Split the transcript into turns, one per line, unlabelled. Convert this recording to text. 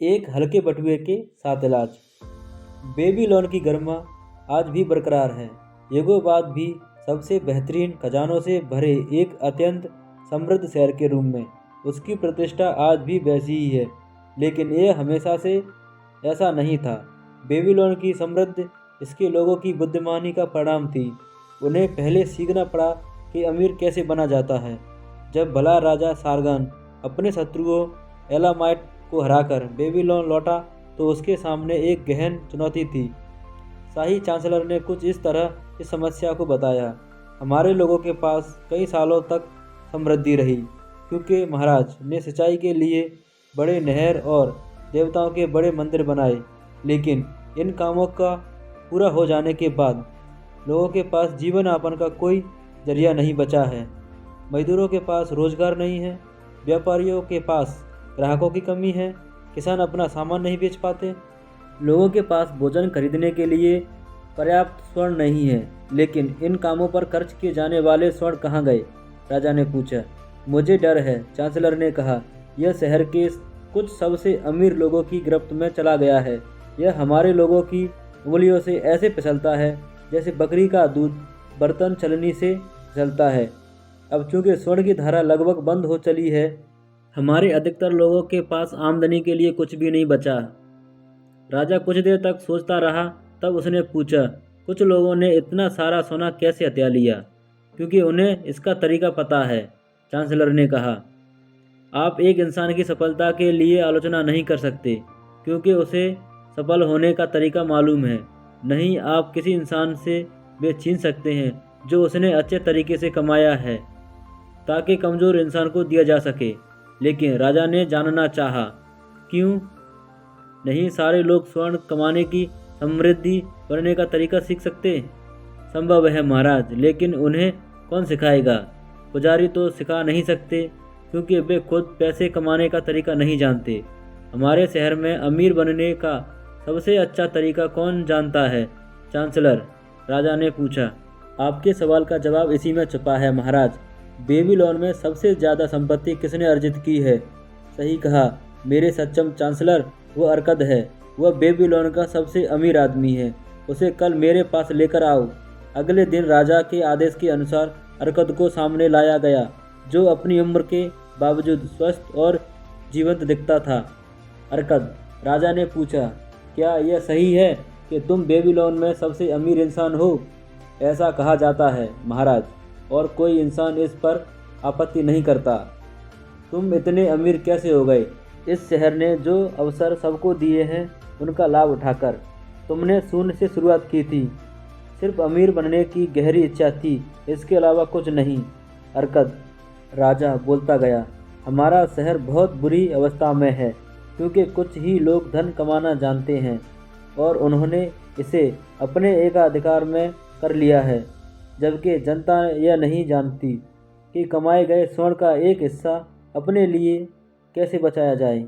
एक हल्के बटुए के साथ इलाज। बेबीलोन की गरिमा आज भी बरकरार है। युगों बाद भी सबसे बेहतरीन खजानों से भरे एक अत्यंत समृद्ध शहर के रूप में उसकी प्रतिष्ठा आज भी वैसी ही है। लेकिन यह हमेशा से ऐसा नहीं था। बेबीलोन की समृद्धि इसके लोगों की बुद्धिमानी का परिणाम थी। उन्हें पहले सीखना पड़ा कि अमीर कैसे बना जाता है। जब भला राजा सारगन अपने शत्रुओं एलामाइट को हराकर बेबीलोन लौटा तो उसके सामने एक गहन चुनौती थी। शाही चांसलर ने कुछ इस तरह इस समस्या को बताया। हमारे लोगों के पास कई सालों तक समृद्धि रही क्योंकि महाराज ने सिंचाई के लिए बड़े नहर और देवताओं के बड़े मंदिर बनाए। लेकिन इन कामों का पूरा हो जाने के बाद लोगों के पास जीवन यापन का कोई जरिया नहीं बचा है। मजदूरों के पास रोजगार नहीं है, व्यापारियों के पास ग्राहकों की कमी है, किसान अपना सामान नहीं बेच पाते, लोगों के पास भोजन खरीदने के लिए पर्याप्त स्वर्ण नहीं है। लेकिन इन कामों पर खर्च किए जाने वाले स्वर्ण कहाँ गए? राजा ने पूछा। मुझे डर है, चांसलर ने कहा। यह शहर के कुछ सबसे अमीर लोगों की गिरफ्त में चला गया है। यह हमारे लोगों की उंगलियों से ऐसे फिसलता है जैसे बकरी का दूध बर्तन चलनी से फिसलता है। अब चूंकि स्वर्ण की धारा लगभग बंद हो चली है, हमारे अधिकतर लोगों के पास आमदनी के लिए कुछ भी नहीं बचा। राजा कुछ देर तक सोचता रहा, तब उसने पूछा, कुछ लोगों ने इतना सारा सोना कैसे हथिया लिया? क्योंकि उन्हें इसका तरीका पता है, चांसलर ने कहा। आप एक इंसान की सफलता के लिए आलोचना नहीं कर सकते क्योंकि उसे सफल होने का तरीका मालूम है। नहीं, आप किसी इंसान से वे छीन सकते हैं जो उसने अच्छे तरीके से कमाया है ताकि कमज़ोर इंसान को दिया जा सके। लेकिन राजा ने जानना चाहा, क्यों नहीं सारे लोग स्वर्ण कमाने की समृद्धि बनने का तरीका सीख सकते? संभव है महाराज, लेकिन उन्हें कौन सिखाएगा? पुजारी तो सिखा नहीं सकते क्योंकि वे खुद पैसे कमाने का तरीका नहीं जानते। हमारे शहर में अमीर बनने का सबसे अच्छा तरीका कौन जानता है, चांसलर? राजा ने पूछा। आपके सवाल का जवाब इसी में छुपा है महाराज। बेबीलोन में सबसे ज़्यादा संपत्ति किसने अर्जित की है? सही कहा मेरे सक्षम चांसलर, वह अर्कद है। वह बेबीलोन का सबसे अमीर आदमी है। उसे कल मेरे पास लेकर आओ। अगले दिन राजा के आदेश के अनुसार अर्कद को सामने लाया गया, जो अपनी उम्र के बावजूद स्वस्थ और जीवंत दिखता था। अर्कद, राजा ने पूछा, क्या यह सही है कि तुम बेबीलोन में सबसे अमीर इंसान हो? ऐसा कहा जाता है महाराज, और कोई इंसान इस पर आपत्ति नहीं करता। तुम इतने अमीर कैसे हो गए? इस शहर ने जो अवसर सबको दिए हैं उनका लाभ उठाकर। तुमने शून्य से शुरुआत की थी। सिर्फ अमीर बनने की गहरी इच्छा थी, इसके अलावा कुछ नहीं। अर्कद, राजा बोलता गया, हमारा शहर बहुत बुरी अवस्था में है क्योंकि कुछ ही लोग धन कमाना जानते हैं और उन्होंने इसे अपने एकाधिकार में कर लिया है, जबकि जनता यह नहीं जानती कि कमाए गए स्वर्ण का एक हिस्सा अपने लिए कैसे बचाया जाए।